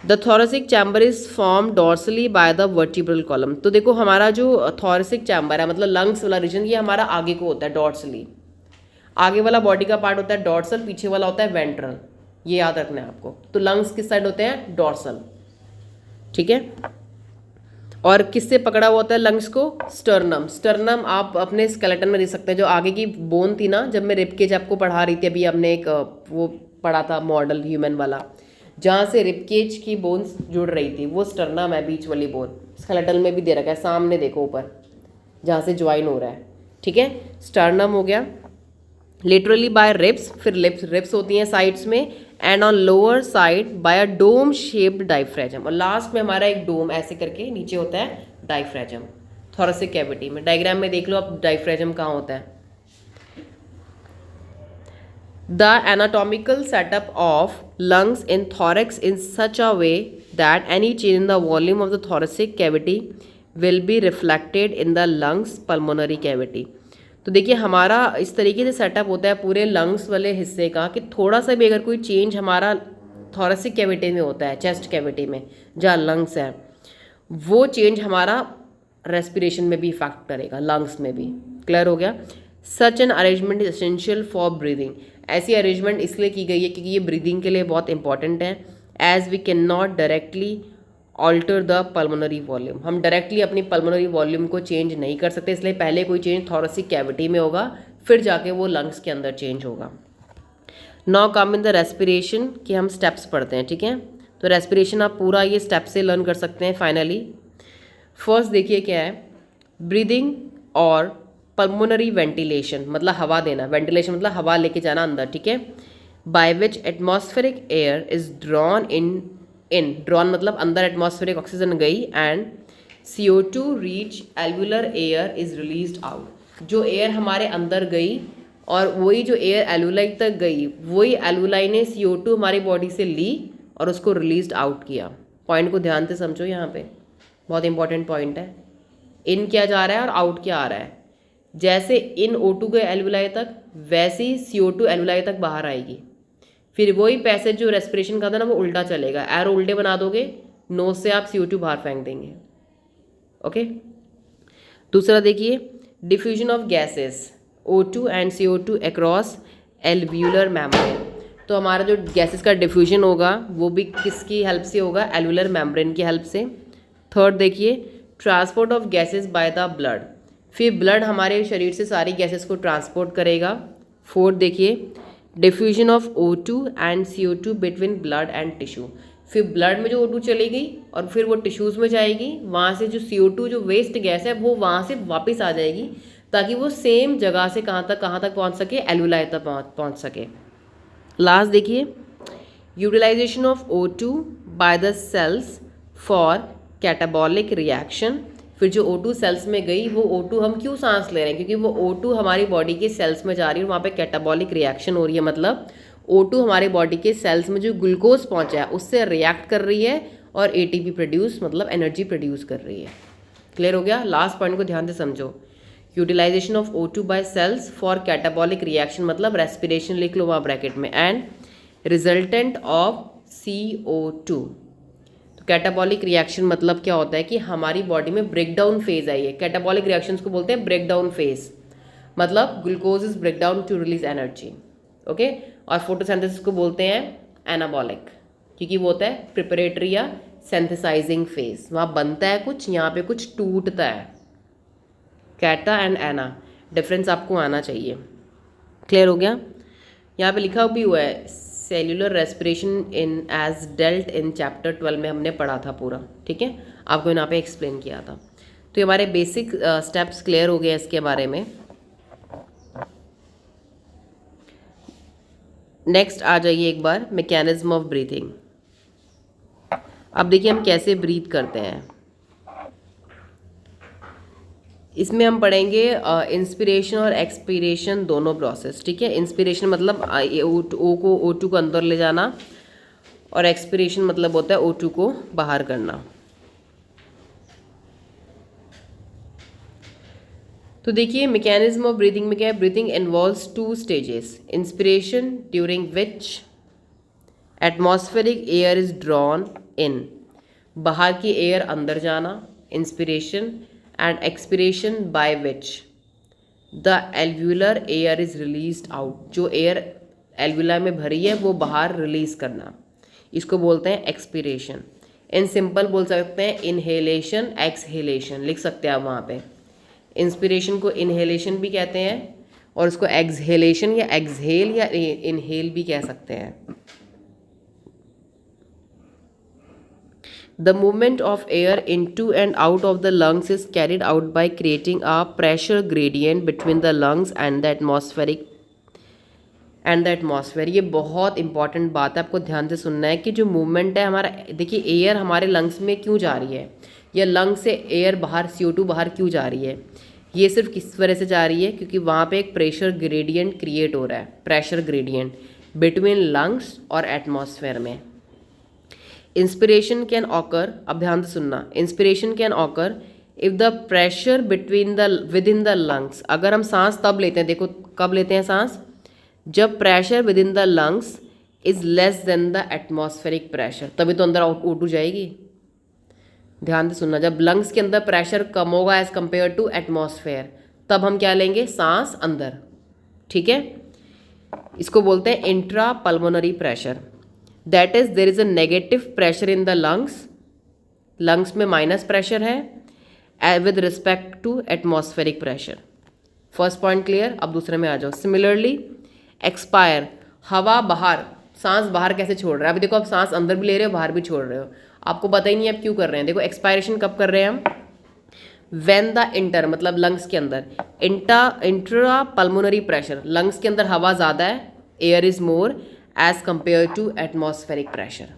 The thoracic chamber is formed dorsally by the vertebral column. तो देखो हमारा जो thoracic chamber है, मतलब लंग्स वाला रीजन, ये हमारा आगे को होता है डॉर्सली, आगे वाला बॉडी का पार्ट होता है डॉर्सल, पीछे वाला होता है वेंट्रल, ये याद रखना है आपको। तो लंग्स किस साइड होते हैं, डॉर्सल। ठीक है, और किससे पकड़ा हुआ होता है लंग्स को, स्टर्नम। स्टर्नम आप अपने स्केलेटन में देख सकते हैं, जो आगे की बोन थी ना, जब मैं रिबकेज आपको पढ़ा रही थी अभी, हमने एक वो पढ़ा था मॉडल ह्यूमन वाला, जहाँ से रिबकेज की बोन्स जुड़ रही थी, वो स्टर्नम है, बीच वाली बोन। स्केलेटन में भी दे रखा है, सामने देखो ऊपर जहाँ से ज्वाइन हो रहा है। ठीक है, स्टर्नम हो गया। लेटरली बाय रिब्स, फिर रिब्स होती हैं साइड्स में, and on lower side by a dome shaped diaphragm, और लास्ट में हमारा एक डोम ऐसे करके नीचे होता है डाइफ्रेजम थोरेसिक कैविटी में। डायग्राम में देख लो अब डाइफ्रेजम कहाँ होता है। The anatomical setup of lungs in thorax in such a way that any change in the volume of the thoracic cavity will be reflected in the lungs pulmonary cavity. तो देखिए हमारा इस तरीके से सेटअप होता है पूरे लंग्स वाले हिस्से का, कि थोड़ा सा भी अगर कोई चेंज हमारा थोरेसिक कैविटी में होता है, चेस्ट कैविटी में जहाँ लंग्स है, वो चेंज हमारा रेस्पिरेशन में भी इफेक्ट करेगा, लंग्स में भी। क्लियर हो गया। Such an arrangement is essential for breathing, ऐसी अरेंजमेंट इसलिए की गई है क्योंकि ये ब्रीदिंग के लिए बहुत इंपॉर्टेंट है। As we can not directly alter the pulmonary volume, हम डायरेक्टली अपनी पल्मोनरी वॉल्यूम को चेंज नहीं कर सकते, इसलिए पहले कोई चेंज थोरेसिक कैविटी में होगा, फिर जाके वो लंग्स के अंदर चेंज होगा। Now come in the respiration, कि हम स्टेप्स पढ़ते हैं। ठीक है, तो रेस्पिरेशन आप पूरा ये स्टेप से लर्न कर सकते हैं फाइनली। फर्स्ट देखिए क्या है, ब्रीदिंग और पल्मोनरी वेंटिलेशन, मतलब हवा देना, वेंटिलेशन मतलब हवा लेके जाना अंदर। ठीक है, by which atmospheric air is drawn in drawn मतलब अंदर एटमॉस्फेरिक ऑक्सीजन गई, and CO2 reach alveolar air is released out. जो एयर हमारे अंदर गई और वही जो एयर एल्यूलाई तक गई, वही एल्यूलाई ने CO2 हमारी बॉडी से ली और उसको रिलीज आउट किया। पॉइंट को ध्यान से समझो, यहाँ पे बहुत इंपॉर्टेंट पॉइंट है। इन क्या जा रहा है और आउट क्या आ रहा है। जैसे इन O2 गए एल्यूलाई तक, वैसे ही CO2 एल्यूलाई तक बाहर आएगी। फिर वही पैसेज जो रेस्पिरेशन का था ना, वो उल्टा चलेगा। एरो उल्टे बना दोगे, नोज से आप CO2 बाहर फेंक देंगे। ओके। दूसरा देखिए, diffusion of gases O2 and CO2 across alveolar membrane. तो हमारा जो गैसेस का डिफ्यूजन होगा वो भी किसकी हेल्प से होगा, एल्व्यूलर मेम्ब्रेन की हेल्प से। थर्ड देखिए, transport of gases by the blood. फिर ब्लड हमारे शरीर से सारी गैसेस को ट्रांसपोर्ट करेगा। फोर्थ देखिए, diffusion of O2 and CO2 between blood and tissue. फिर ब्लड में जो O2 चली गई और फिर वो टिश्यूज़ में जाएगी, वहाँ से जो CO2 जो वेस्ट गैस है वो वहाँ से वापस आ जाएगी, ताकि वो सेम जगह से कहाँ तक पहुँच सके, एल्यूलाई तक पहुँच सके। लास्ट देखिए, utilization of O2 by the cells for catabolic reaction. फिर जो O2 सेल्स में गई, वो O2 हम क्यों सांस ले रहे हैं, क्योंकि वो O2 हमारी बॉडी के सेल्स में जा रही है और वहाँ पे कैटाबॉलिक रिएक्शन हो रही है। मतलब O2 हमारे बॉडी के सेल्स में जो ग्लूकोज पहुँचा है उससे रिएक्ट कर रही है और ATP प्रोड्यूस, मतलब एनर्जी प्रोड्यूस कर रही है। क्लियर हो गया। लास्ट पॉइंट को ध्यान से समझो, utilization of O2 by cells for catabolic reaction, मतलब रेस्पिरेशन लिख लो वहाँ ब्रैकेट में, एंड रिजल्टेंट ऑफ CO2। तो कैटाबॉलिक रिएक्शन मतलब क्या होता है कि हमारी बॉडी में ब्रेकडाउन फेज आई है। कैटाबॉलिक रिएक्शंस को बोलते हैं ब्रेकडाउन फेज, मतलब glucose is breakdown to release energy. Okay. और फोटोसिंथेसिस को बोलते हैं एनाबॉलिक, क्योंकि वो होता है प्रिपरेटरी या सिंथेसाइजिंग फेज। वहाँ बनता है कुछ, यहाँ पे कुछ टूटता है। कैटा एंड एना डिफरेंस आपको आना चाहिए। क्लियर हो गया। यहाँ पे लिखा भी हुआ है cellular respiration in as dealt in chapter 12 में हमने पढ़ा था पूरा, ठीक है, आपको यहाँ पे एक्सप्लेन किया था। तो ये हमारे बेसिक स्टेप्स क्लियर हो गए इसके बारे में। नेक्स्ट आ जाइए एक बार, मैकेनिज्म ऑफ ब्रीथिंग। अब देखिए हम कैसे ब्रीथ करते हैं। इसमें हम पढ़ेंगे इंस्पिरेशन और एक्सपीरेशन दोनों प्रोसेस, ठीक है। इंस्पिरेशन मतलब O2 को अंदर ले जाना, और एक्सपीरेशन मतलब होता है O2 को बाहर करना। तो देखिए मैकेनिज्म ऑफ ब्रीथिंग में क्या है, breathing involves 2 stages, inspiration during which atmospheric air is drawn in, बाहर की एयर अंदर जाना, inspiration, and expiration by which the alveolar air is released out, जो एयर एल्व्यूला में भरी है वो बाहर रिलीज करना, इसको बोलते हैं एक्सपिरेशन। इन सिंपल बोल सकते हैं इनहेलेशन, एक्सहेलेशन लिख सकते हैं आप वहाँ पे। इंस्पिरेशन को इनहेलेशन भी कहते हैं और उसको एक्सहेलेशन या एक्सहेल या इनहेल भी कह सकते हैं। The movement of air into and out of the lungs is carried out by creating a pressure gradient between the lungs and the atmosphere। ये बहुत इंपॉर्टेंट बात है, आपको ध्यान से सुनना है कि जो मूवमेंट है हमारा, देखिए एयर हमारे लंग्स में क्यों जा रही है, या लंग्स से एयर बाहर CO2 बाहर क्यों जा रही है, ये सिर्फ किस वजह से जा रही है, क्योंकि वहाँ पे एक प्रेशर ग्रेडियंट क्रिएट हो रहा है, प्रेशर ग्रेडियंट बिटवीन लंग्स और एटमॉस्फेयर में। इंस्पिरेशन कैन ऑकर, अब ध्यान से सुनना, inspiration can occur if the pressure with in the lungs, अगर हम सांस तब लेते हैं, देखो कब लेते हैं सांस, जब pressure with in the lungs is less than the atmospheric pressure, तभी तो अंदर O2 जाएगी। ध्यान से सुनना, जब लंग्स के अंदर प्रेशर कम होगा एज कंपेयर टू एटमॉस्फेयर, तब हम क्या लेंगे, सांस अंदर, ठीक है। इसको बोलते हैं intra pulmonary pressure, that is there is a negative pressure in the lungs, lungs में माइनस प्रेशर है with respect to atmospheric pressure. First point clear. अब दूसरे में आ जाओ। सिमिलरली एक्सपायर, हवा बाहर, सांस बाहर कैसे छोड़ रहा है, अभी देखो आप सांस अंदर भी ले रहे हो बाहर भी छोड़ रहे हो, आपको पता ही नहीं आप क्यों कर रहे हैं। देखो एक्सपायरेशन कब कर रहे हैं हम, व्हेन द इंटर मतलब लंग्स के अंदर, इंट्रा पल्मोनरी प्रेशर, लंग्स के अंदर हवा ज़्यादा है, air is more as compare to atmospheric pressure,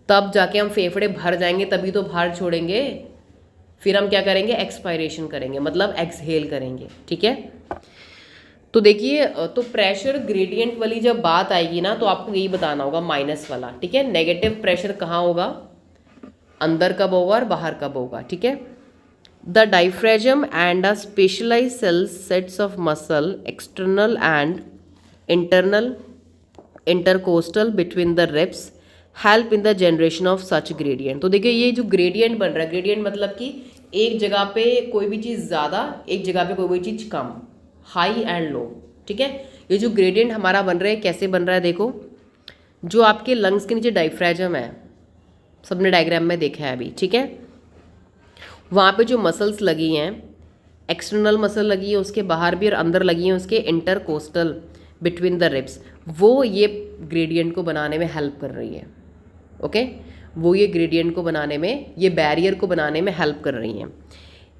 तब जाके हम फेफड़े भर जाएंगे, तभी तो बाहर छोड़ेंगे, फिर हम क्या करेंगे, एक्सपायरेशन करेंगे, मतलब एक्सहेल करेंगे, ठीक है। तो देखिए, तो प्रेशर ग्रेडियंट वाली जब बात आएगी ना, तो आपको यही बताना होगा माइनस वाला, ठीक है। नेगेटिव प्रेशर कहाँ होगा, अंदर कब होगा और बाहर कब होगा, ठीक है। The diaphragm and a specialise cells sets of muscle external and internal intercostal between the ribs help in the generation of such gradient. तो देखिए, ये जो ग्रेडियंट बन रहा है, ग्रेडियंट मतलब कि एक जगह पे कोई भी चीज़ ज़्यादा, एक जगह पे कोई भी चीज़ कम, हाई एंड लो, ठीक है। ये जो ग्रेडियंट हमारा बन रहा है, कैसे बन रहा है, देखो, जो आपके लंग्स के नीचे डायफ्राम है, सबने डायग्राम में देखा है अभी, ठीक है। वहाँ पे जो मसल्स लगी हैं, एक्सटर्नल मसल लगी है उसके बाहर भी और अंदर लगी हैं उसके इंटरकोस्टल बिटवीन द रिब्स, वो ये ग्रेडियंट को बनाने में हेल्प कर रही है, ओके। वो ये ग्रेडियंट को बनाने में, ये बैरियर को बनाने में हेल्प कर रही हैं।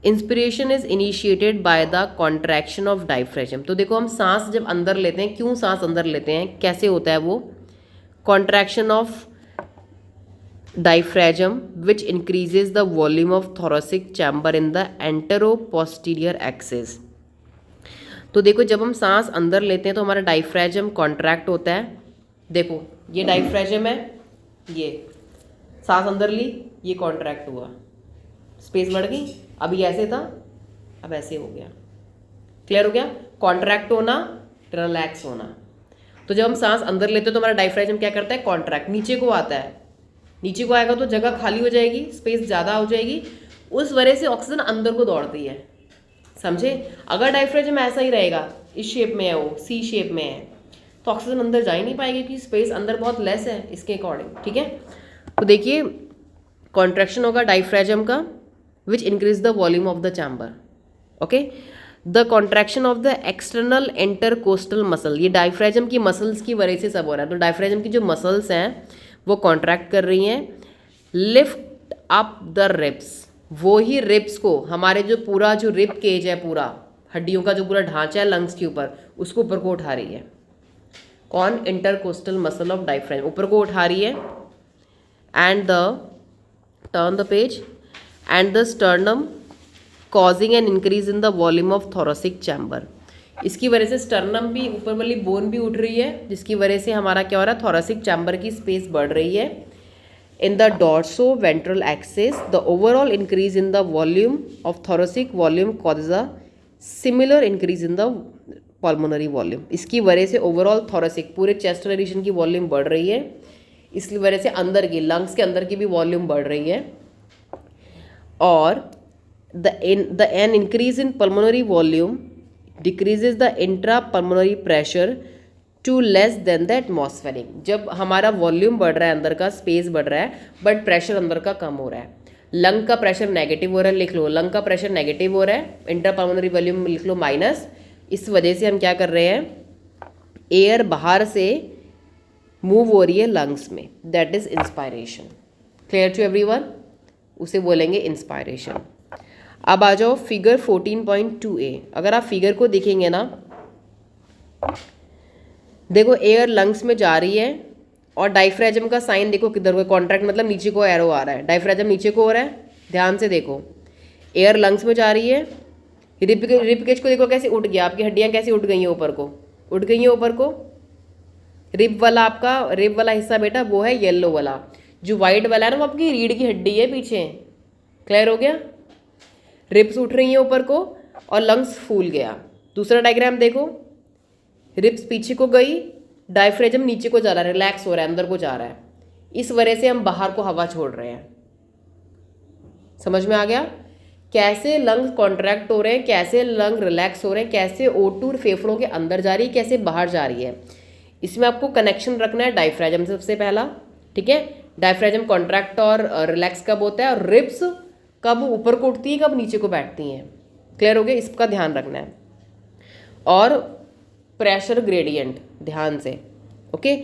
Inspiration is initiated by the contraction of diaphragm. तो देखो, हम सांस जब अंदर लेते हैं, क्यों सांस अंदर लेते हैं, कैसे होता है वो, contraction of diaphragm which increases the volume of thoracic chamber in the anteroposterior axis। तो देखो, जब हम सांस अंदर लेते हैं तो हमारा डायफ्राजम कॉन्ट्रैक्ट होता है। देखो, ये डायफ्राजम है, ये सांस अंदर ली, ये कॉन्ट्रैक्ट हुआ, स्पेस बढ़ गई, अभी ऐसे था, अब ऐसे हो गया, क्लियर हो गया। कॉन्ट्रैक्ट होना, रिलैक्स होना। तो जब हम सांस अंदर लेते हैं तो हमारा डायफ्राजम क्या करता है, कॉन्ट्रैक्ट, नीचे को आता है, नीचे को आएगा तो जगह खाली हो जाएगी, स्पेस ज़्यादा हो जाएगी, उस वजह से ऑक्सीजन अंदर को दौड़ती है, समझे। अगर डायफ्राजम ऐसा ही रहेगा, इस शेप में है, वो सी शेप में है, तो ऑक्सीजन अंदर जा ही नहीं पाएगी क्योंकि स्पेस अंदर बहुत लेस है इसके अकॉर्डिंग, ठीक है। तो देखिए, कॉन्ट्रैक्शन होगा डायफ्राजम का which increase the volume of the chamber, okay. The contraction of the external intercostal muscle, ये डायफ्राजम की मसल्स की वजह से सब हो रहा है। तो डायफ्राजम की जो मसल्स हैं वो कॉन्ट्रैक्ट कर रही हैं। लिफ्ट अप द रिब्स, वो ही रिब्स को, हमारे जो पूरा जो रिब केज है, पूरा हड्डियों का जो पूरा ढांचा है लंग्स के ऊपर, उसको ऊपर को उठा रही है। कौन, इंटरकोस्टल मसल ऑफ डायफ्राम ऊपर को उठा रही है। And the, turn the page, and the sternum causing an increase in the volume of thoracic chamber. इसकी वजह से स्टर्नम भी, ऊपर वाली बोन भी उठ रही है, जिसकी वजह से हमारा क्या हो रहा है, थोरेसिक चैम्बर की स्पेस बढ़ रही है। In the dorso ventral axis the overall increase in the volume of thoracic volume causes a similar increase in the pulmonary volume. इसकी वजह से ओवरऑल थोरेसिक, पूरे चेस्ट रीजन की वॉल्यूम बढ़ रही है, इसकी वजह से अंदर की, लंग्स के अंदर की भी वॉल्यूम बढ़ रही है। और the an increase in pulmonary volume decreases the intrapulmonary pressure to less than the atmospheric। जब हमारा वॉल्यूम बढ़ रहा है, अंदर का स्पेस बढ़ रहा है, बट प्रेशर अंदर का कम हो रहा है। लंग का प्रेशर नेगेटिव हो रहा है, लिख लो, लंग का प्रेशर नेगेटिव हो रहा है, इंट्रापल्मोनरी वॉल्यूम लिख लो माइनस। इस वजह से हम क्या कर रहे हैं, एयर बाहर से मूव हो रही है लंग्स में, that is inspiration. Clear to everyone, उसे बोलेंगे इंस्पायरेशन। अब आ जाओ फिगर 14.2a। अगर आप फिगर को देखेंगे ना, देखो, एयर लंग्स में जा रही है और डायफ्राजम का साइन देखो किधर को, कॉन्ट्रैक्ट मतलब नीचे को एरो आ रहा है, डायफ्राजम नीचे को हो रहा है, ध्यान से देखो, एयर लंग्स में जा रही है। रिब केज को देखो कैसे उठ गया, आपकी हड्डियाँ कैसे उठ गई हैं ऊपर को, उठ गई हैं ऊपर को। रिब वाला, आपका रिब वाला हिस्सा बेटा वो है येलो वाला, जो वाइट वाला है ना वो आपकी रीढ़ की हड्डी है पीछे। क्लियर हो गया, रिब्स उठ रही हैं ऊपर को और लंग्स फूल गया। दूसरा डायग्राम देखो, रिब्स पीछे को गई, डायफ्राजम नीचे को जा रहा है, रिलैक्स हो रहा है, अंदर को जा रहा है, इस वजह से हम बाहर को हवा छोड़ रहे हैं। समझ में आ गया कैसे लंग्स कॉन्ट्रैक्ट हो रहे हैं, कैसे लंग रिलैक्स हो रहे हैं, कैसे O2 फेफड़ों के अंदर जा रही है, कैसे बाहर जा रही है। इसमें आपको कनेक्शन रखना है डायफ्राजम से सबसे पहला, ठीक है। डायफ्राजम कॉन्ट्रैक्ट और रिलैक्स कब होता है, और रिब्स कब ऊपर को उठती है, कब नीचे को बैठती हैं। क्लियर हो गया, इसका ध्यान रखना है। और प्रेशर ग्रेडियंट ध्यान से, ओके।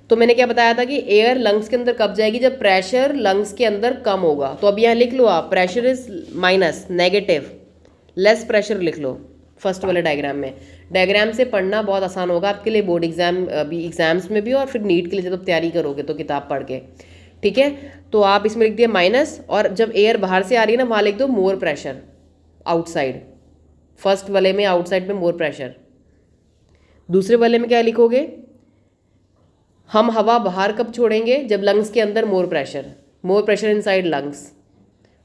तो मैंने क्या बताया था कि एयर लंग्स के अंदर कब जाएगी, जब प्रेशर लंग्स के अंदर कम होगा। तो अब यहाँ लिख लो आप, pressure is minus, negative, less pressure लिख लो फर्स्ट वाले डायग्राम में। डायग्राम से पढ़ना बहुत आसान होगा आपके लिए, बोर्ड एग्जाम भी, एग्जाम्स में भी, और फिर नीट के लिए जब तैयारी करोगे तो किताब पढ़ के, ठीक है। तो आप इसमें लिख दिया माइनस, और जब एयर बाहर से आ रही है ना, वहाँ लिख दो मोर प्रेशर आउटसाइड। फर्स्ट वाले में आउटसाइड में मोर प्रेशर, दूसरे वाले में क्या लिखोगे, हम हवा बाहर कब छोड़ेंगे, जब लंग्स के अंदर मोर प्रेशर इनसाइड लंग्स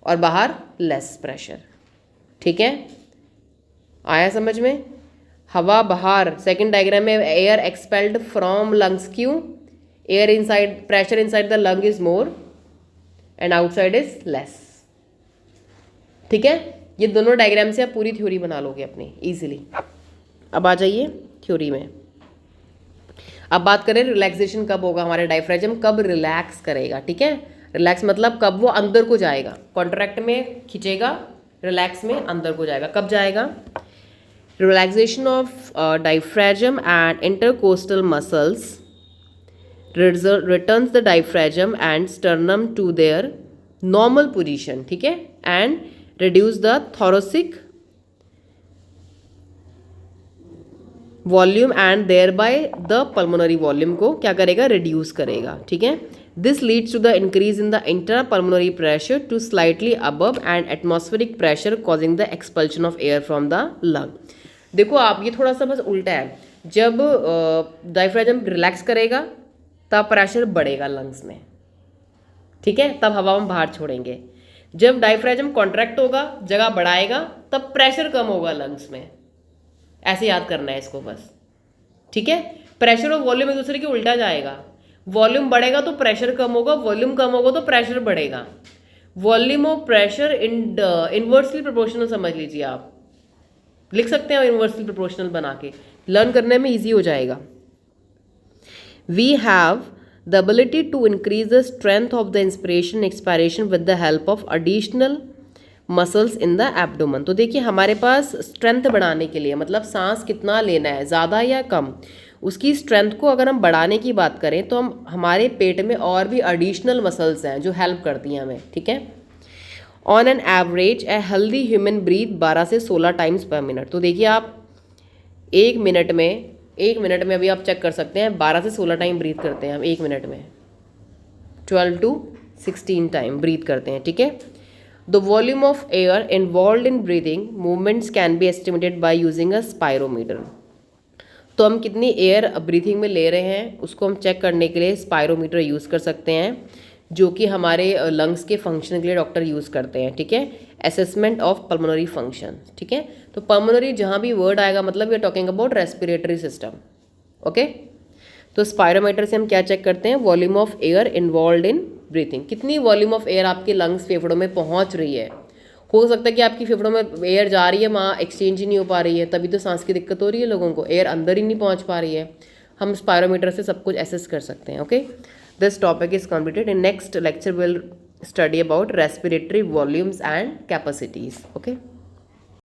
और बाहर लेस प्रेशर। ठीक है, आया समझ में। हवा बाहर, सेकंड डायग्राम में एयर एक्सपेल्ड फ्रॉम लंग्स, क्यों, air inside, pressure inside the lung is more and outside is less. ठीक है, ये दोनों डायग्राम से आप पूरी थ्योरी बना लोगे अपनी इजीली। अब आ जाइए थ्योरी में। अब बात करें रिलैक्सेशन कब होगा, हमारे डायफ्राम कब रिलैक्स करेगा। ठीक है, रिलैक्स मतलब कब वो अंदर को जाएगा, कॉन्ट्रैक्ट में खींचेगा, रिलैक्स में अंदर को जाएगा। कब जाएगा, relaxation of diaphragm and intercostal muscles returns the diaphragm and sternum to their normal position, ठीक है, and reduce the thoracic volume and thereby the pulmonary volume को क्या करेगा, reduce करेगा। ठीक है, this leads to the increase in the intrapulmonary pressure to slightly above and atmospheric pressure causing the expulsion of air from the lung। देखो आप, ये थोड़ा सा बस उल्टा है, जब डायफ्राम रिलैक्स करेगा तब प्रेशर बढ़ेगा लंग्स में। ठीक है, तब हवा हम बाहर छोड़ेंगे। जब डायफ्राम कॉन्ट्रैक्ट होगा, जगह बढ़ाएगा, तब प्रेशर कम होगा लंग्स में। ऐसे याद करना है इसको बस। ठीक है, प्रेशर और वॉल्यूम एक दूसरे के उल्टा जाएगा। वॉल्यूम बढ़ेगा तो प्रेशर कम होगा, वॉल्यूम कम होगा तो प्रेशर बढ़ेगा। वॉल्यूम और प्रेशर इनवर्सली प्रोपोर्शनल समझ लीजिए, आप लिख सकते हैं इनवर्सली प्रोपोर्शनल बना के, लर्न करने में ईजी हो जाएगा। We have the ability to increase the strength of the inspiration and expiration with the help of additional muscles in the abdomen। तो देखिए हमारे पास स्ट्रेंथ बढ़ाने के लिए, मतलब सांस कितना लेना है, ज़्यादा या कम, उसकी स्ट्रेंथ को अगर हम बढ़ाने की बात करें तो हम हमारे पेट में और भी एडिशनल मसल्स हैं जो हेल्प करती हैं हमें। ठीक है, on an average a healthy human breath 12 से 16 टाइम्स पर मिनट। तो देखिए आप एक मिनट में अभी आप चेक कर सकते हैं, 12 से 16 टाइम ब्रीथ करते हैं हम एक मिनट में, 12 to 16 टाइम ब्रीथ करते हैं। ठीक है, the volume of air involve in breathing movements can be estimated by using a spirometer. तो हम कितनी एयर ब्रीथिंग में ले रहे हैं उसको हम चेक करने के लिए स्पायरोमीटर यूज़ कर सकते हैं, जो कि हमारे लंग्स के फंक्शन के लिए डॉक्टर यूज़ करते हैं। ठीक है, असेसमेंट ऑफ पल्मोनरी फंक्शन। ठीक है, तो पल्मोनरी जहाँ भी वर्ड आएगा मतलब we are talking about respiratory system. Okay, तो स्पायरोमीटर से हम क्या चेक करते हैं, volume of air involve in breathing, कितनी वॉल्यूम ऑफ एयर आपके लंग्स फेफड़ों में पहुँच रही है। हो सकता है कि आपकी फेफड़ों में एयर जा रही है, वहाँ एक्सचेंज ही नहीं हो पा रही है, तभी तो सांस की दिक्कत हो रही है लोगों को, एयर अंदर ही नहीं पहुँच पा रही है। हम स्पायरोमीटर से सब कुछ एसेस कर सकते हैं। Okay, this topic is completed. In next lecture will study about respiratory volumes and capacities. Okay.